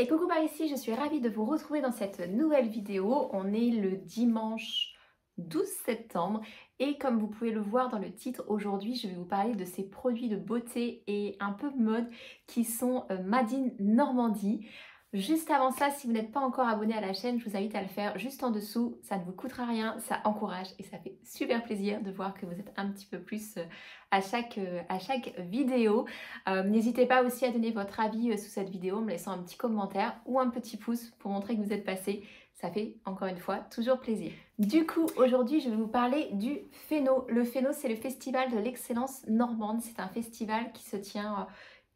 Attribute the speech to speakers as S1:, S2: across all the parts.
S1: Et coucou par ici, je suis ravie de vous retrouver dans cette nouvelle vidéo. On est le dimanche 12 septembre et comme vous pouvez le voir dans le titre, aujourd'hui je vais vous parler de ces produits de beauté et un peu mode qui sont Made in Normandie. Juste avant ça, si vous n'êtes pas encore abonné à la chaîne, je vous invite à le faire juste en dessous. Ça ne vous coûtera rien, ça encourage et ça fait super plaisir de voir que vous êtes un petit peu plus à chaque vidéo. N'hésitez pas aussi à donner votre avis sous cette vidéo en me laissant un petit commentaire ou un petit pouce pour montrer que vous êtes passé. Ça fait encore une fois toujours plaisir. Du coup, aujourd'hui, je vais vous parler du Féno. Le Féno, c'est le festival de l'excellence normande. C'est un festival qui se tient...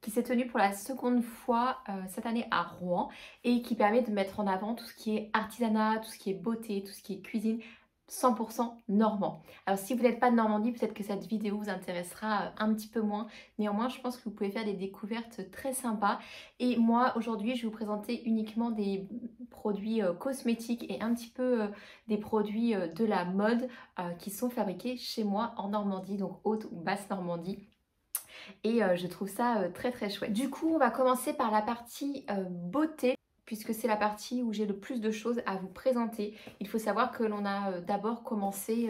S1: qui s'est tenu pour la seconde fois cette année à Rouen et qui permet de mettre en avant tout ce qui est artisanat, tout ce qui est beauté, tout ce qui est cuisine 100% normand. Alors si vous n'êtes pas de Normandie, peut-être que cette vidéo vous intéressera un petit peu moins. Néanmoins, je pense que vous pouvez faire des découvertes très sympas. Et moi, aujourd'hui, je vais vous présenter uniquement des produits cosmétiques et un petit peu des produits de la mode qui sont fabriqués chez moi en Normandie, donc haute ou basse Normandie. Et je trouve ça très très chouette. Du coup, on va commencer par la partie beauté, puisque c'est la partie où j'ai le plus de choses à vous présenter. Il faut savoir que l'on a d'abord commencé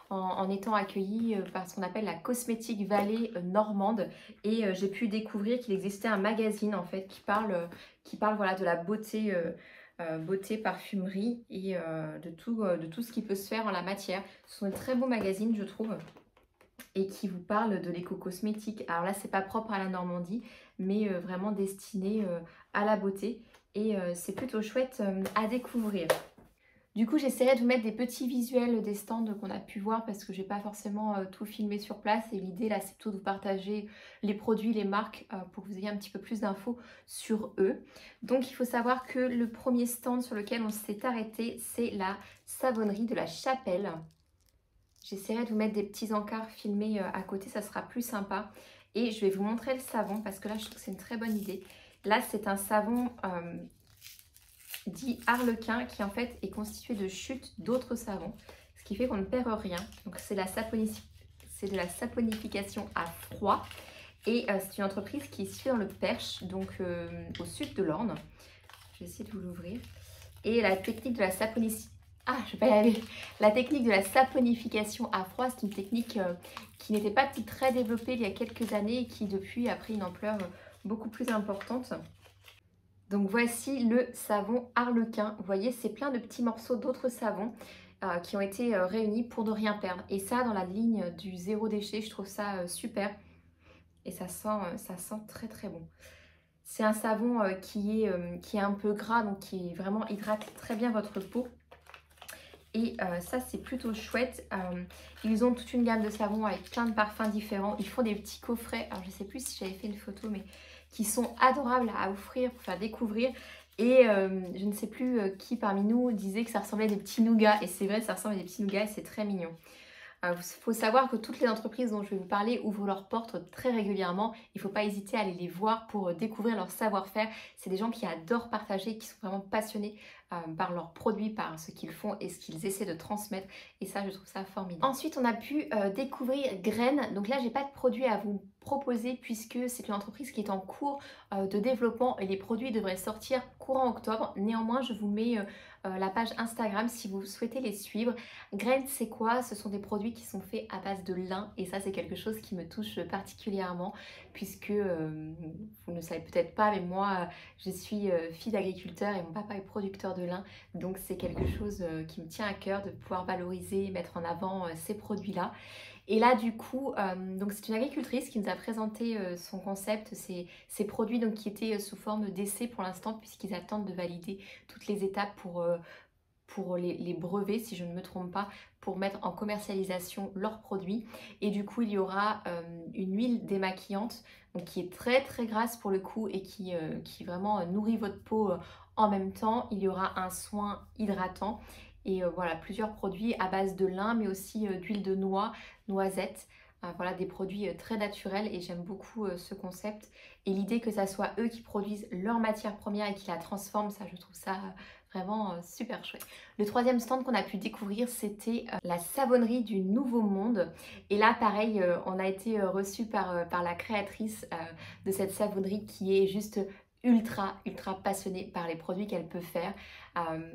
S1: en étant accueilli par ce qu'on appelle la Cosmétique Vallée normande. Et j'ai pu découvrir qu'il existait un magazine en fait qui parle voilà, de la beauté, beauté, parfumerie et de tout ce qui peut se faire en la matière. Ce sont de très beaux magazines, je trouve, et qui vous parle de l'éco-cosmétique. Alors là, c'est pas propre à la Normandie, mais vraiment destiné à la beauté. Et c'est plutôt chouette à découvrir. Du coup, j'essaierai de vous mettre des petits visuels des stands qu'on a pu voir parce que j'ai pas forcément tout filmé sur place. Et l'idée là, c'est plutôt de vous partager les produits, les marques pour que vous ayez un petit peu plus d'infos sur eux. Donc, il faut savoir que le premier stand sur lequel on s'est arrêté, c'est la savonnerie de la Chapelle. J'essaierai de vous mettre des petits encarts filmés à côté, ça sera plus sympa. Et je vais vous montrer le savon parce que là, je trouve que c'est une très bonne idée. Là, c'est un savon dit Harlequin qui en fait est constitué de chutes d'autres savons. Ce qui fait qu'on ne perd rien. Donc c'est de la saponification à froid. Et c'est une entreprise qui est située dans le Perche, donc au sud de l'Orne. Je vais essayer de vous l'ouvrir. Et la technique de la saponification... Ah, je vais pas y arriver. La technique de la saponification à froid, c'est une technique qui n'était pas très développée il y a quelques années et qui depuis a pris une ampleur beaucoup plus importante. Donc voici le savon Harlequin. Vous voyez, c'est plein de petits morceaux d'autres savons qui ont été réunis pour ne rien perdre. Et ça, dans la ligne du zéro déchet, je trouve ça super. Et ça sent très très bon. C'est un savon qui est un peu gras, donc qui vraiment hydrate très bien votre peau. Et ça, c'est plutôt chouette. Ils ont toute une gamme de savons avec plein de parfums différents. Ils font des petits coffrets. Alors, je ne sais plus si j'avais fait une photo, mais qui sont adorables à offrir pour faire découvrir. Et je ne sais plus qui parmi nous disait que ça ressemblait à des petits nougats. Et c'est vrai, ça ressemble à des petits nougats et c'est très mignon. Il faut savoir que toutes les entreprises dont je vais vous parler ouvrent leurs portes très régulièrement. Il ne faut pas hésiter à aller les voir pour découvrir leur savoir-faire. C'est des gens qui adorent partager, qui sont vraiment passionnés par leurs produits, par ce qu'ils font et ce qu'ils essaient de transmettre. Et ça, je trouve ça formidable. Ensuite, on a pu découvrir Graines. Donc là, j'ai pas de produits à vous proposer puisque c'est une entreprise qui est en cours de développement et les produits devraient sortir courant octobre. Néanmoins, je vous mets la page Instagram si vous souhaitez les suivre. Graines, c'est quoi? Ce sont des produits qui sont faits à base de lin et ça, c'est quelque chose qui me touche particulièrement puisque vous ne savez peut-être pas, mais moi, je suis fille d'agriculteur et mon papa est producteur de lin. Donc, c'est quelque chose qui me tient à cœur de pouvoir valoriser et mettre en avant ces produits-là. Et là, du coup, donc c'est une agricultrice qui nous a présenté son concept, ces produits donc, qui étaient sous forme d'essai pour l'instant, puisqu'ils attendent de valider toutes les étapes pour les brevets, si je ne me trompe pas, pour mettre en commercialisation leurs produits. Et du coup, il y aura une huile démaquillante donc, qui est très très grasse pour le coup et qui vraiment nourrit votre peau en même temps. Il y aura un soin hydratant. Et voilà, plusieurs produits à base de lin, mais aussi d'huile de noix, noisette. Voilà, des produits très naturels et j'aime beaucoup ce concept. Et l'idée que ça soit eux qui produisent leur matière première et qui la transforment, ça je trouve ça vraiment super chouette. Le troisième stand qu'on a pu découvrir, c'était la savonnerie du Nouveau Monde. Et là, pareil, on a été reçus par la créatrice de cette savonnerie qui est juste ultra passionnée par les produits qu'elle peut faire.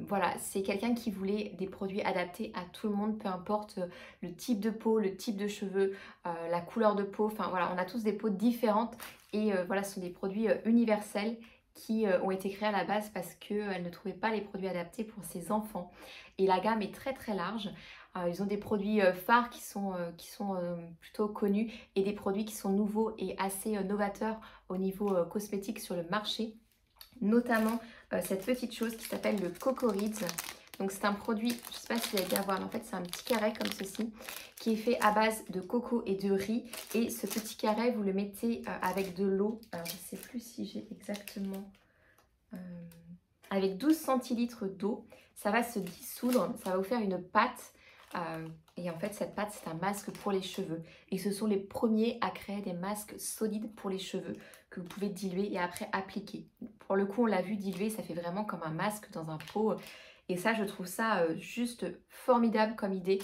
S1: Voilà, c'est quelqu'un qui voulait des produits adaptés à tout le monde, peu importe le type de peau, le type de cheveux, la couleur de peau. Enfin voilà, on a tous des peaux différentes et voilà, ce sont des produits universels qui ont été créés à la base parce qu'elle ne trouvait pas les produits adaptés pour ses enfants. Et la gamme est très large. Ils ont des produits phares qui sont plutôt connus et des produits qui sont nouveaux et assez novateurs au niveau cosmétique sur le marché. Notamment cette petite chose qui s'appelle le Coco Ritz. Donc c'est un produit, je ne sais pas si vous allez bien voir, mais en fait c'est un petit carré comme ceci qui est fait à base de coco et de riz. Et ce petit carré, vous le mettez avec de l'eau. Alors je ne sais plus si j'ai exactement... avec 12 centilitres d'eau. Ça va se dissoudre, ça va vous faire une pâte. Et en fait cette pâte c'est un masque pour les cheveux. Et ce sont les premiers à créer des masques solides pour les cheveux que vous pouvez diluer et après appliquer. Pour le coup on l'a vu diluer, ça fait vraiment comme un masque dans un pot. Et ça je trouve ça juste formidable comme idée.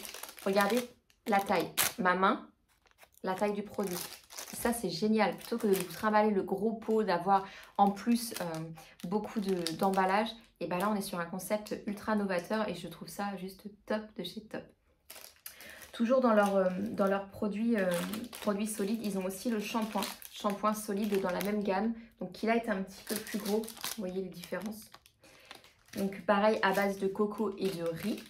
S1: Regardez la taille, ma main, la taille du produit. Ça c'est génial, plutôt que de vous trimballer le gros pot, d'avoir en plus beaucoup d'emballage. Et bien là on est sur un concept ultra novateur et je trouve ça juste top de chez top. Toujours dans leurs produits solides, ils ont aussi le shampoing solide dans la même gamme. Donc qui là est un petit peu plus gros, vous voyez les différences. Donc pareil à base de coco et de riz.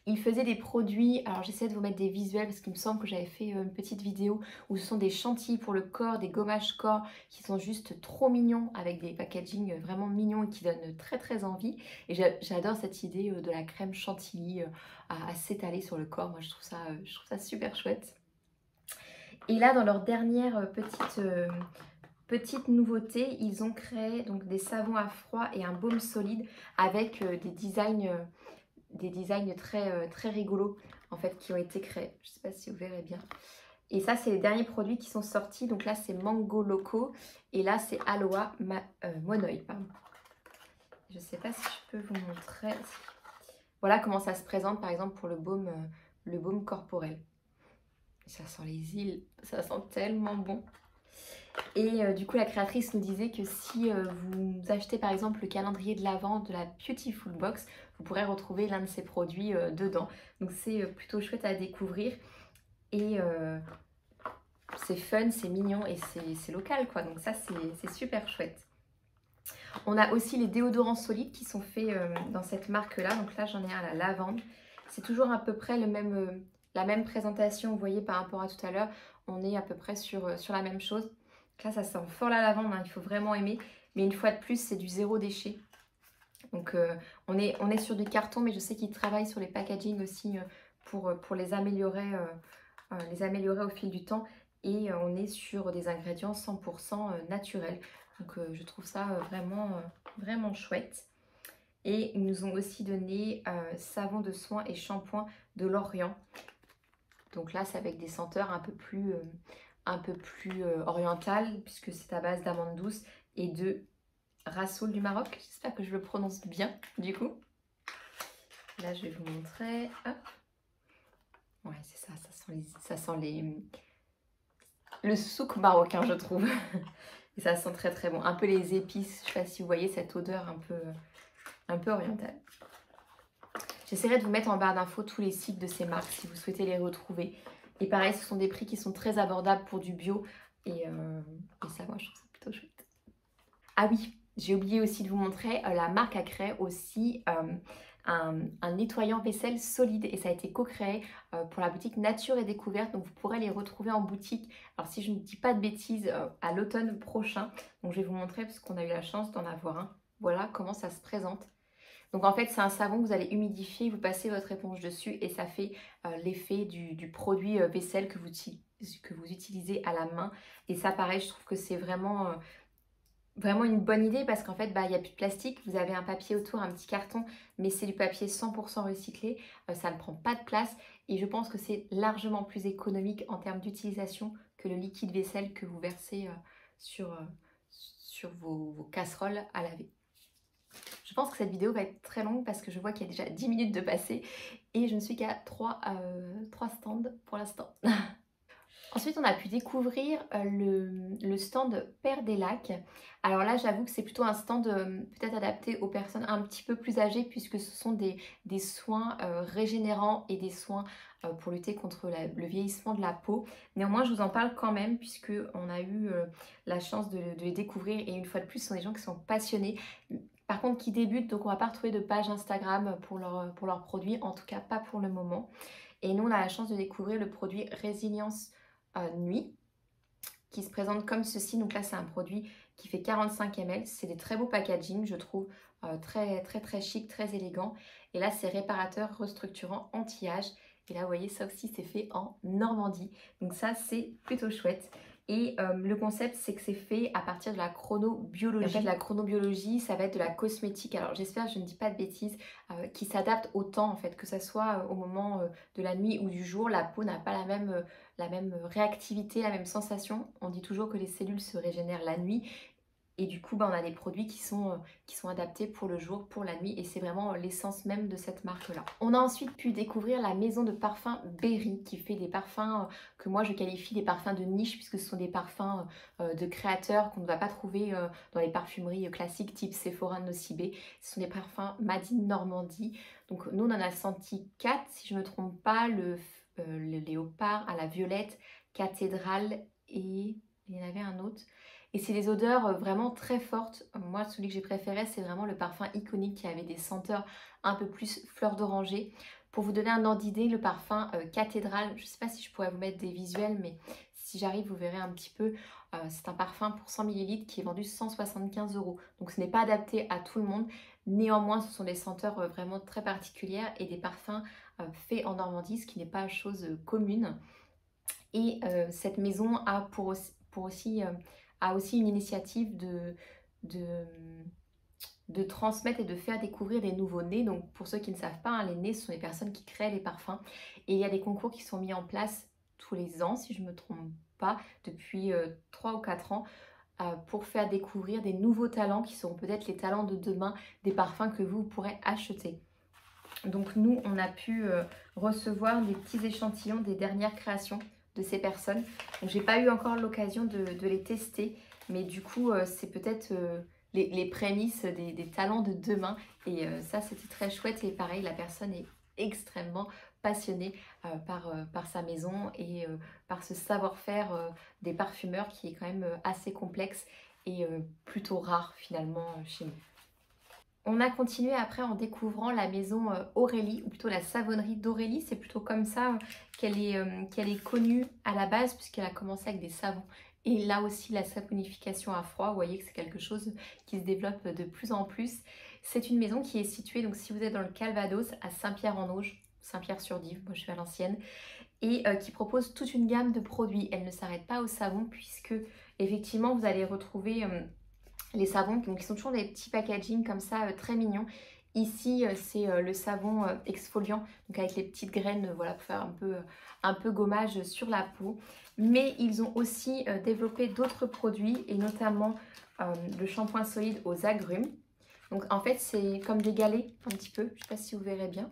S1: Ils faisaient des produits, alors j'essaie de vous mettre des visuels parce qu'il me semble que j'avais fait une petite vidéo où ce sont des chantilly pour le corps, des gommages corps qui sont juste trop mignons avec des packaging vraiment mignons et qui donnent très envie. Et j'adore cette idée de la crème chantilly à s'étaler sur le corps, moi je trouve ça super chouette. Et là dans leur dernière petite nouveauté, ils ont créé donc des savons à froid et un baume solide avec des designs très rigolos en fait qui ont été créés. Je ne sais pas si vous verrez bien. Et ça, c'est les derniers produits qui sont sortis. Donc là, c'est Mango Loco et là, c'est Aloha Monoï. Je ne sais pas si je peux vous montrer. Voilà comment ça se présente par exemple pour le baume corporel. Ça sent les îles, ça sent tellement bon. Et du coup, la créatrice nous disait que si vous achetez par exemple le calendrier de l'Avent de la Beautiful Box, vous pourrez retrouver l'un de ces produits dedans. Donc c'est plutôt chouette à découvrir. Et c'est fun, c'est mignon et c'est local quoi. Donc ça, c'est super chouette. On a aussi les déodorants solides qui sont faits dans cette marque-là. Donc là, j'en ai un à la lavande. C'est toujours à peu près la même présentation, vous voyez, par rapport à tout à l'heure. On est à peu près sur la même chose. Là, ça sent fort la lavande, hein, il faut vraiment aimer. Mais une fois de plus, c'est du zéro déchet. Donc, on est sur du carton, mais je sais qu'ils travaillent sur les packaging aussi pour les améliorer au fil du temps. Et on est sur des ingrédients 100% naturels. Donc, je trouve ça vraiment chouette. Et ils nous ont aussi donné savon de soin et shampoing de l'Orient. Donc là, c'est avec des senteurs un peu plus orientales, puisque c'est à base d'amandes douces et de Rassoul du Maroc. J'espère que je le prononce bien, du coup. Là, je vais vous montrer. Hop. Ouais, c'est ça, ça sent le souk marocain, je trouve. Et ça sent très bon. Un peu les épices, je ne sais pas si vous voyez cette odeur un peu orientale. J'essaierai de vous mettre en barre d'infos tous les sites de ces marques si vous souhaitez les retrouver. Et pareil, ce sont des prix qui sont très abordables pour du bio. Et ça, moi, je trouve ça plutôt chouette. Ah oui, j'ai oublié aussi de vous montrer, la marque a créé aussi un nettoyant vaisselle solide. Et ça a été co-créé pour la boutique Nature et Découverte. Donc, vous pourrez les retrouver en boutique. Alors, si je ne dis pas de bêtises, à l'automne prochain. Donc, je vais vous montrer parce qu'on a eu la chance d'en avoir un. Voilà comment ça se présente. Donc en fait, c'est un savon que vous allez humidifier, vous passez votre éponge dessus et ça fait l'effet du produit vaisselle que vous utilisez à la main. Et ça, pareil, je trouve que c'est vraiment une bonne idée parce qu'en fait, il n'y a plus de plastique. Vous avez un papier autour, un petit carton, mais c'est du papier 100% recyclé. Ça ne prend pas de place et je pense que c'est largement plus économique en termes d'utilisation que le liquide vaisselle que vous versez sur vos casseroles à laver. Je pense que cette vidéo va être très longue parce que je vois qu'il y a déjà 10 minutes de passé et je ne suis qu'à 3 stands pour l'instant. Ensuite, on a pu découvrir le stand Père des Lacs. Alors là, j'avoue que c'est plutôt un stand peut-être adapté aux personnes un petit peu plus âgées puisque ce sont des soins régénérants et des soins pour lutter contre le vieillissement de la peau. Néanmoins, je vous en parle quand même puisque on a eu la chance de les découvrir et une fois de plus, ce sont des gens qui sont passionnés. Par contre, qui débutent, donc on va pas retrouver de page Instagram pour leurs produits, en tout cas pas pour le moment. Et nous, on a la chance de découvrir le produit Résilience Nuit qui se présente comme ceci. Donc là, c'est un produit qui fait 45 ml. C'est des très beaux packaging, je trouve, très chic, très élégant. Et là, c'est réparateur, restructurant, anti-âge. Et là, vous voyez, ça aussi, c'est fait en Normandie. Donc ça, c'est plutôt chouette. Et le concept, c'est que c'est fait à partir de la chronobiologie. En fait, la chronobiologie, ça va être de la cosmétique. Alors, j'espère que je ne dis pas de bêtises, qui s'adapte au temps, en fait, que ça soit au moment de la nuit ou du jour. La peau n'a pas la même réactivité, la même sensation. On dit toujours que les cellules se régénèrent la nuit. Et du coup, on a des produits qui sont adaptés pour le jour, pour la nuit. Et c'est vraiment l'essence même de cette marque-là. On a ensuite pu découvrir la maison de parfums Berry qui fait des parfums que moi je qualifie des parfums de niche puisque ce sont des parfums de créateurs qu'on ne va pas trouver dans les parfumeries classiques type Sephora, Nocibé. Ce sont des parfums Made in Normandie. Donc nous, on en a senti 4, si je ne me trompe pas, le léopard à la violette, cathédrale et il y en avait un autre. Et c'est des odeurs vraiment très fortes. Moi, celui que j'ai préféré, c'est vraiment le parfum iconique qui avait des senteurs un peu plus fleur d'oranger. Pour vous donner un ordre d'idée, le parfum cathédrale, je ne sais pas si je pourrais vous mettre des visuels, mais si j'arrive, vous verrez un petit peu. C'est un parfum pour 100 ml qui est vendu 175 €. Donc ce n'est pas adapté à tout le monde. Néanmoins, ce sont des senteurs vraiment très particulières et des parfums faits en Normandie, ce qui n'est pas chose commune. Et cette maison a a aussi une initiative de transmettre et de faire découvrir des nouveaux nés. Donc pour ceux qui ne savent pas, hein, les nés, ce sont les personnes qui créent les parfums. Et il y a des concours qui sont mis en place tous les ans, si je ne me trompe pas, depuis 3 ou 4 ans, pour faire découvrir des nouveaux talents qui seront peut-être les talents de demain, des parfums que vous pourrez acheter. Donc nous, on a pu recevoir des petits échantillons des dernières créations de ces personnes. Donc j'ai pas eu encore l'occasion de les tester, mais du coup c'est peut-être les prémices des talents de demain. Et ça, c'était très chouette. Et pareil, la personne est extrêmement passionnée par sa maison et par ce savoir-faire des parfumeurs qui est quand même assez complexe et plutôt rare finalement chez nous. On a continué après en découvrant la maison Aurélie, ou plutôt la savonnerie d'Aurélie. C'est plutôt comme ça qu'elle est connue à la base, puisqu'elle a commencé avec des savons. Et là aussi, la saponification à froid, vous voyez que c'est quelque chose qui se développe de plus en plus. C'est une maison qui est située, donc si vous êtes dans le Calvados, à Saint-Pierre-en-Auge, Saint-Pierre-sur-Dive, moi je suis valencienne, et qui propose toute une gamme de produits. Elle ne s'arrête pas au savon, puisque effectivement, vous allez retrouver les savons, donc ils sont toujours des petits packaging comme ça, très mignons. Ici, c'est le savon exfoliant, donc avec les petites graines, voilà, pour faire un peu gommage sur la peau. Mais ils ont aussi développé d'autres produits, et notamment le shampoing solide aux agrumes. Donc en fait, c'est comme des galets, un petit peu, je ne sais pas si vous verrez bien,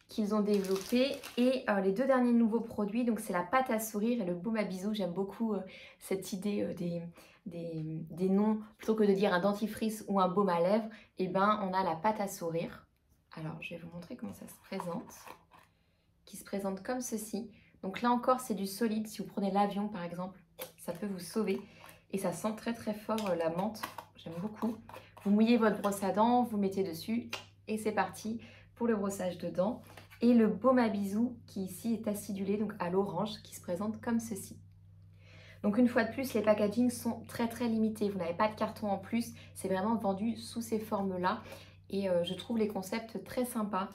S1: qu'ils ont développé. Et les deux derniers nouveaux produits, donc c'est la pâte à sourire et le baume à bisous. J'aime beaucoup cette idée des noms, plutôt que de dire un dentifrice ou un baume à lèvres, et ben on a la pâte à sourire. Alors je vais vous montrer comment ça se présente, qui se présente comme ceci. Donc là encore, c'est du solide. Si vous prenez l'avion par exemple, ça peut vous sauver. Et ça sent très fort la menthe, j'aime beaucoup. Vous mouillez votre brosse à dents, vous mettez dessus et c'est parti pour le brossage de dents. Et le baume à bisous qui ici est acidulé, donc à l'orange, qui se présente comme ceci. Donc une fois de plus, les packagings sont très limités. Vous n'avez pas de carton en plus, c'est vraiment vendu sous ces formes-là. Et je trouve les concepts très sympas.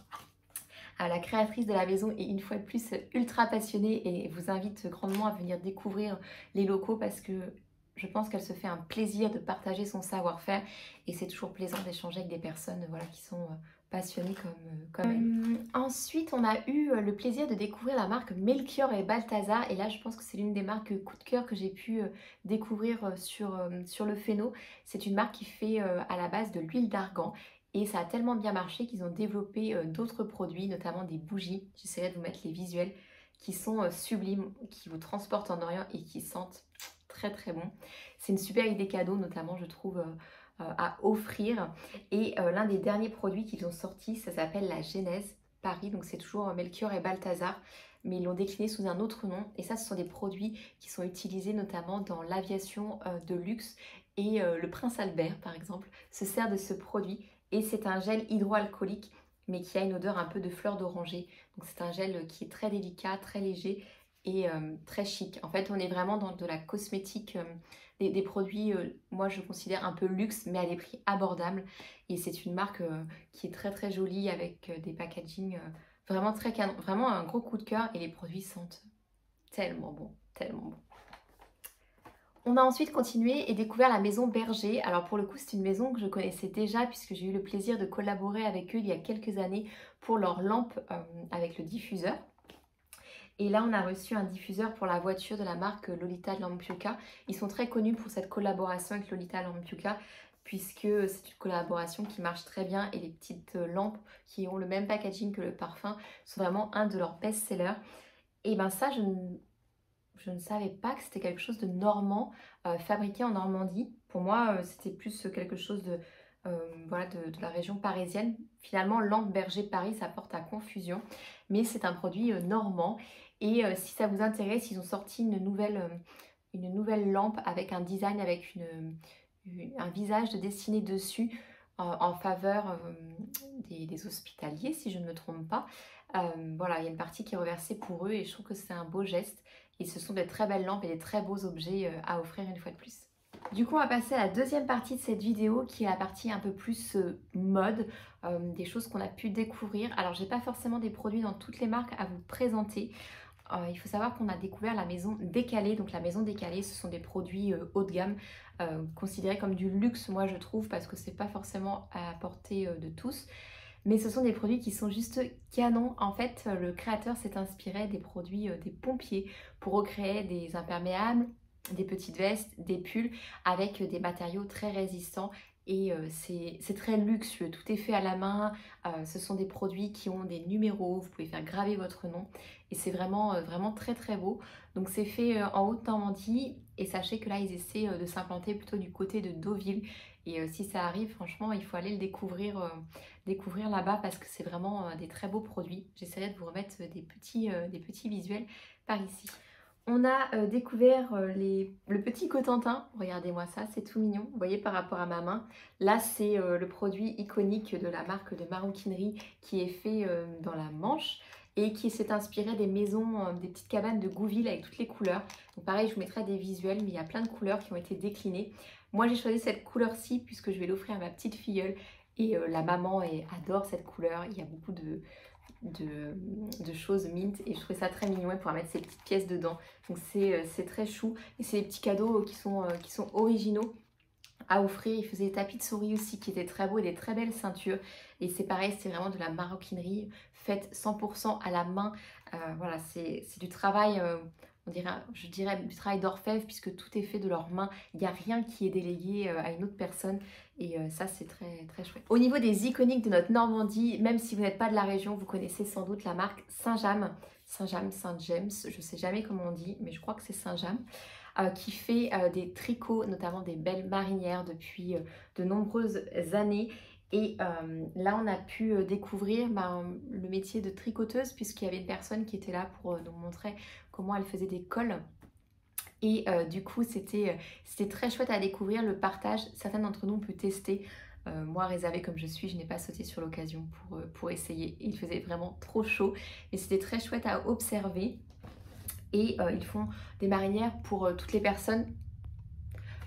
S1: La créatrice de la maison est une fois de plus ultra passionnée et vous invite grandement à venir découvrir les locaux parce que je pense qu'elle se fait un plaisir de partager son savoir-faire et c'est toujours plaisant d'échanger avec des personnes voilà, qui sont passionnées comme elle. Ensuite, on a eu le plaisir de découvrir la marque Melchior et Balthazar et là, je pense que c'est l'une des marques coup de cœur que j'ai pu découvrir sur le Féno. C'est une marque qui fait à la base de l'huile d'argan. Et ça a tellement bien marché qu'ils ont développé d'autres produits, notamment des bougies. J'essaierai de vous mettre les visuels. qui sont sublimes, qui vous transportent en Orient et qui sentent très très bon. C'est une super idée cadeau, notamment je trouve à offrir. Et l'un des derniers produits qu'ils ont sortis, ça s'appelle la Genèse Paris, donc c'est toujours Melchior et Balthazar, mais ils l'ont décliné sous un autre nom. Et ça, ce sont des produits qui sont utilisés notamment dans l'aviation de luxe. Et le prince Albert, par exemple, se sert de ce produit. Et c'est un gel hydroalcoolique, mais qui a une odeur un peu de fleur d'oranger. Donc c'est un gel qui est très délicat, très léger et très chic. En fait, on est vraiment dans de la cosmétique, des produits, moi je considère un peu luxe, mais à des prix abordables. Et c'est une marque qui est très très jolie avec des packaging vraiment très canon. Vraiment un gros coup de cœur et les produits sentent tellement bon, tellement bon. On a ensuite continué et découvert la maison Berger. Alors pour le coup, c'est une maison que je connaissais déjà puisque j'ai eu le plaisir de collaborer avec eux il y a quelques années pour leur lampe avec le diffuseur. Et là, on a reçu un diffuseur pour la voiture de la marque Lolita Lampiuca. Ils sont très connus pour cette collaboration avec Lolita Lampiuca puisque c'est une collaboration qui marche très bien et les petites lampes qui ont le même packaging que le parfum sont vraiment un de leurs best-sellers. Et ben ça, je ne savais pas que c'était quelque chose de normand, fabriqué en Normandie. Pour moi, c'était plus quelque chose de, voilà, de la région parisienne. Finalement, lampe Berger Paris, ça porte à confusion. Mais c'est un produit normand. Et si ça vous intéresse, ils ont sorti une nouvelle lampe avec un design, avec un visage dessiné dessus en faveur des hospitaliers, si je ne me trompe pas. Voilà, il y a une partie qui est reversée pour eux et je trouve que c'est un beau geste. Et ce sont des très belles lampes et des très beaux objets à offrir une fois de plus. Du coup, on va passer à la deuxième partie de cette vidéo qui est la partie un peu plus mode, des choses qu'on a pu découvrir. Alors, j'ai pas forcément des produits dans toutes les marques à vous présenter. Il faut savoir qu'on a découvert la maison Décalée. Donc la maison Décalée, ce sont des produits haut de gamme, considérés comme du luxe, moi je trouve, parce que c'est pas forcément à la portée de tous. Mais ce sont des produits qui sont juste canons. En fait, le créateur s'est inspiré des produits des pompiers pour recréer des imperméables, des petites vestes, des pulls avec des matériaux très résistants. Et c'est très luxueux, tout est fait à la main. Ce sont des produits qui ont des numéros, vous pouvez faire graver votre nom. Et c'est vraiment, vraiment très très beau. Donc c'est fait en Haute-Normandie. Et sachez que là, ils essaient de s'implanter plutôt du côté de Deauville. Et si ça arrive, franchement, il faut aller le découvrir là-bas parce que c'est vraiment des très beaux produits. J'essaierai de vous remettre des petits visuels par ici. On a découvert le petit Cotentin. Regardez-moi ça, c'est tout mignon. Vous voyez par rapport à ma main. Là, c'est le produit iconique de la marque de maroquinerie qui est fait dans la Manche et qui s'est inspiré des maisons, des petites cabanes de Gouville avec toutes les couleurs. Donc pareil, je vous mettrai des visuels, mais il y a plein de couleurs qui ont été déclinées. Moi, j'ai choisi cette couleur-ci puisque je vais l'offrir à ma petite filleule. Et la maman adore cette couleur. Il y a beaucoup de choses mint et je trouvais ça très mignon. Elle pourra mettre ses petites pièces dedans. Donc c'est très chou. Et c'est des petits cadeaux qui sont originaux à offrir. Il faisait des tapis de souris aussi qui étaient très beaux et des très belles ceintures. Et c'est pareil, c'est vraiment de la maroquinerie faite 100% à la main. Voilà, c'est du travail... je dirais du travail d'orfèvre puisque tout est fait de leurs mains. Il n'y a rien qui est délégué à une autre personne et ça c'est très très chouette. Au niveau des iconiques de notre Normandie, même si vous n'êtes pas de la région, vous connaissez sans doute la marque Saint-James, Saint-James, je ne sais jamais comment on dit, mais je crois que c'est Saint-James, qui fait des tricots, notamment des belles marinières depuis de nombreuses années. Et là, on a pu découvrir le métier de tricoteuse puisqu'il y avait une personne qui était là pour nous montrer comment elle faisait des cols. Et du coup, c'était très chouette à découvrir, le partage. Certains d'entre nous ont pu tester. Moi, réservée comme je suis, je n'ai pas sauté sur l'occasion pour essayer. Il faisait vraiment trop chaud. Mais c'était très chouette à observer. Et ils font des marinières pour toutes les personnes.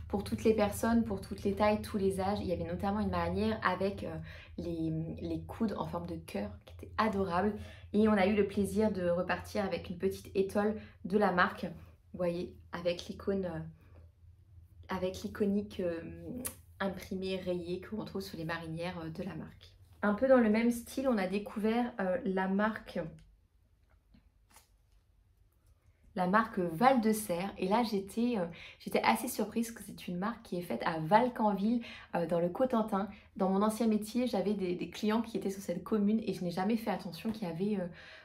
S1: Pour toutes les tailles, tous les âges. Il y avait notamment une marinière avec les coudes en forme de cœur qui était adorable. Et on a eu le plaisir de repartir avec une petite étole de la marque. Vous voyez, avec l'iconique imprimé rayé que l'on trouve sur les marinières de la marque. Un peu dans le même style, on a découvert la marque la marque Val de Serre. Et là, j'étais assez surprise que c'est une marque qui est faite à Valcanville, dans le Cotentin. Dans mon ancien métier, j'avais des clients qui étaient sur cette commune et je n'ai jamais fait attention qu'il y avait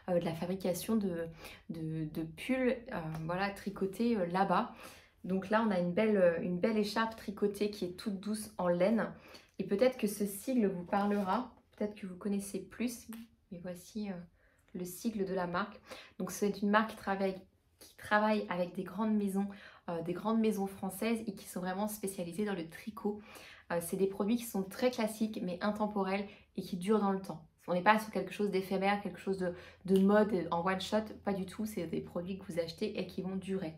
S1: de la fabrication de pulls voilà, tricotés là-bas. Donc là, on a une belle écharpe tricotée qui est toute douce en laine. Et peut-être que ce sigle vous parlera, peut-être que vous connaissez plus. Mais voici le sigle de la marque. Donc c'est une marque qui travaille avec des grandes maisons françaises et qui sont vraiment spécialisées dans le tricot. C'est des produits qui sont très classiques mais intemporels et qui durent dans le temps. On n'est pas sur quelque chose d'éphémère, quelque chose de mode en one shot, pas du tout. C'est des produits que vous achetez et qui vont durer.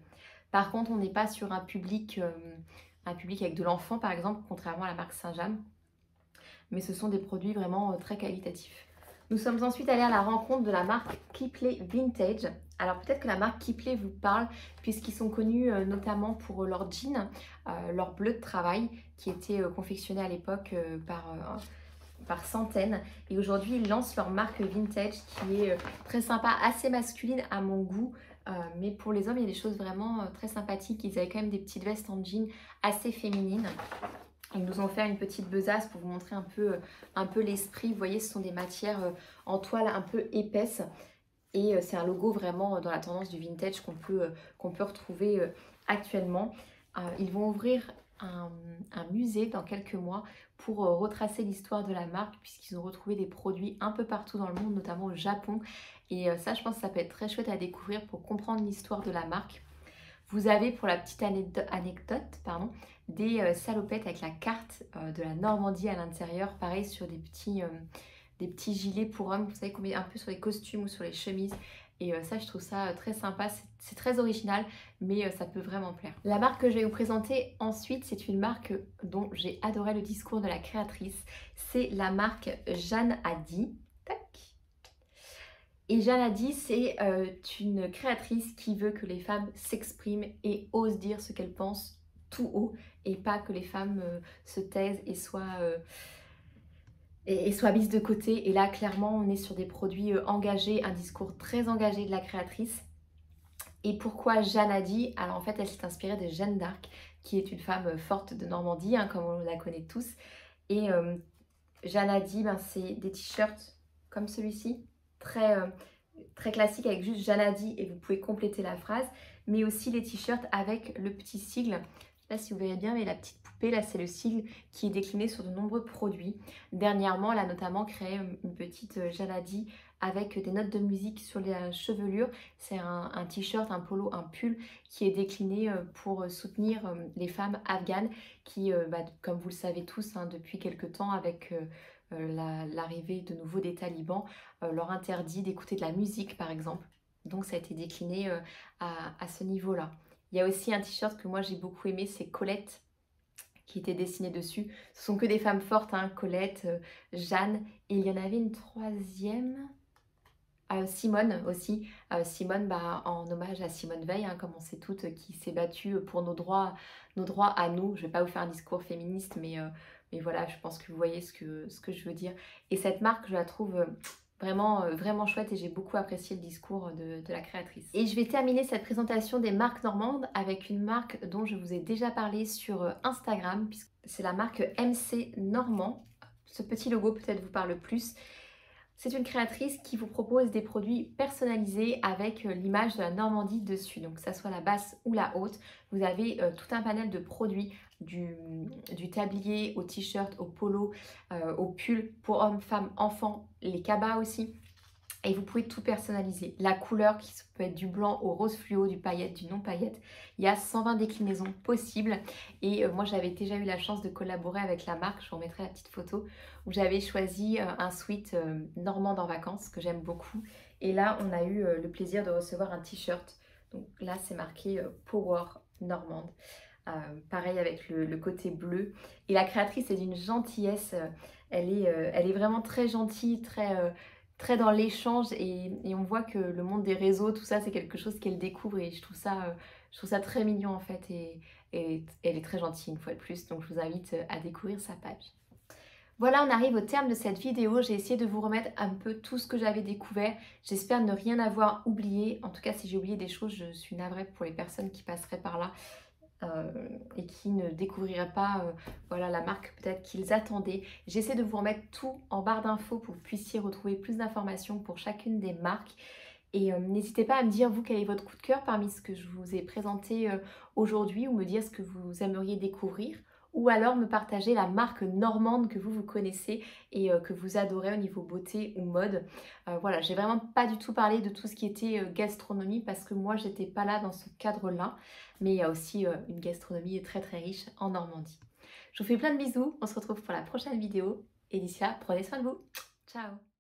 S1: Par contre, on n'est pas sur un public avec de l'enfant par exemple, contrairement à la marque Saint-James. Mais ce sont des produits vraiment très qualitatifs. Nous sommes ensuite allés à la rencontre de la marque Kipley Vintage. Alors peut-être que la marque Kipley vous parle puisqu'ils sont connus notamment pour leurs jeans, leur bleu de travail qui était confectionné à l'époque par centaines. Et aujourd'hui, ils lancent leur marque Vintage qui est très sympa, assez masculine à mon goût. Mais pour les hommes, il y a des choses vraiment très sympathiques. Ils avaient quand même des petites vestes en jean assez féminines. Ils nous ont fait une petite besace pour vous montrer un peu l'esprit. Vous voyez, ce sont des matières en toile un peu épaisses. Et c'est un logo vraiment dans la tendance du vintage qu'on peut retrouver actuellement. Ils vont ouvrir un musée dans quelques mois pour retracer l'histoire de la marque puisqu'ils ont retrouvé des produits un peu partout dans le monde, notamment au Japon. Et ça, je pense que ça peut être très chouette à découvrir pour comprendre l'histoire de la marque. Vous avez, pour la petite anecdote, des salopettes avec la carte de la Normandie à l'intérieur, pareil sur des petits gilets pour hommes, vous savez qu'on met un peu sur les costumes ou sur les chemises. Et ça, je trouve ça très sympa, c'est très original, mais ça peut vraiment plaire. La marque que je vais vous présenter ensuite, c'est une marque dont j'ai adoré le discours de la créatrice. C'est la marque Jeanne Hadi. Tac. Et Jeanne Hadi, c'est une créatrice qui veut que les femmes s'expriment et osent dire ce qu'elles pensent tout haut et pas que les femmes se taisent et soient mises de côté. Et là, clairement, on est sur des produits engagés, un discours très engagé de la créatrice. Et pourquoi Jeanne Hadi? Alors en fait, elle s'est inspirée de Jeanne d'Arc, qui est une femme forte de Normandie, hein, comme on la connaît tous. Et Jeanne Hadi, c'est des t-shirts comme celui-ci, très classique avec juste Jeanne Hadi et vous pouvez compléter la phrase, mais aussi les t-shirts avec le petit sigle. Je ne sais pas si vous verrez bien, mais la petite poupée là, c'est le sigle qui est décliné sur de nombreux produits. Dernièrement, elle a notamment créé une petite Jeanne Hadi avec des notes de musique sur les chevelures. C'est un t-shirt, un polo, un pull qui est décliné pour soutenir les femmes afghanes qui, comme vous le savez tous, hein, depuis quelque temps avec l'arrivée de nouveau des talibans, leur interdit d'écouter de la musique par exemple. Donc ça a été décliné à ce niveau-là. Il y a aussi un t-shirt que moi j'ai beaucoup aimé, c'est Colette qui était dessiné dessus. Ce sont que des femmes fortes, hein, Colette, Jeanne, et il y en avait une troisième, Simone aussi. Simone, en hommage à Simone Veil, hein, comme on sait toutes, qui s'est battue pour nos droits à nous. Je ne vais pas vous faire un discours féministe, mais voilà, je pense que vous voyez ce que je veux dire. Et cette marque, je la trouve vraiment chouette et j'ai beaucoup apprécié le discours de la créatrice. Et je vais terminer cette présentation des marques normandes avec une marque dont je vous ai déjà parlé sur Instagram, puisque c'est la marque MC Normand. Ce petit logo peut-être vous parle plus. C'est une créatrice qui vous propose des produits personnalisés avec l'image de la Normandie dessus. Donc que ça soit la basse ou la haute, vous avez tout un panel de produits du tablier au t-shirt, au polo, au pull pour hommes, femmes, enfants, les cabas aussi. Et vous pouvez tout personnaliser. La couleur qui peut être du blanc au rose fluo, du paillette, du non paillette. Il y a 120 déclinaisons possibles. Et moi, j'avais déjà eu la chance de collaborer avec la marque. Je vous remettrai la petite photo où j'avais choisi un sweat normande en vacances que j'aime beaucoup. Et là, on a eu le plaisir de recevoir un t-shirt. Donc là, c'est marqué Power Normande. Pareil avec le côté bleu. Et la créatrice est d'une gentillesse. Elle est vraiment très gentille, très dans l'échange et on voit que le monde des réseaux, tout ça, c'est quelque chose qu'elle découvre et je trouve ça très mignon en fait et elle est très gentille une fois de plus, donc je vous invite à découvrir sa page. Voilà, on arrive au terme de cette vidéo. J'ai essayé de vous remettre un peu tout ce que j'avais découvert. J'espère ne rien avoir oublié. En tout cas, si j'ai oublié des choses, je suis navrée pour les personnes qui passeraient par là et qui ne découvriraient pas voilà, la marque peut-être qu'ils attendaient. J'essaie de vous remettre tout en barre d'infos pour que vous puissiez retrouver plus d'informations pour chacune des marques. Et n'hésitez pas à me dire, vous, quel est votre coup de cœur parmi ce que je vous ai présenté aujourd'hui, ou me dire ce que vous aimeriez découvrir, ou alors me partager la marque normande que vous connaissez et que vous adorez au niveau beauté ou mode. Voilà, j'ai vraiment pas du tout parlé de tout ce qui était gastronomie parce que moi, j'étais pas là dans ce cadre-là, mais il y a aussi une gastronomie très très riche en Normandie. Je vous fais plein de bisous, on se retrouve pour la prochaine vidéo et d'ici là, prenez soin de vous. Ciao!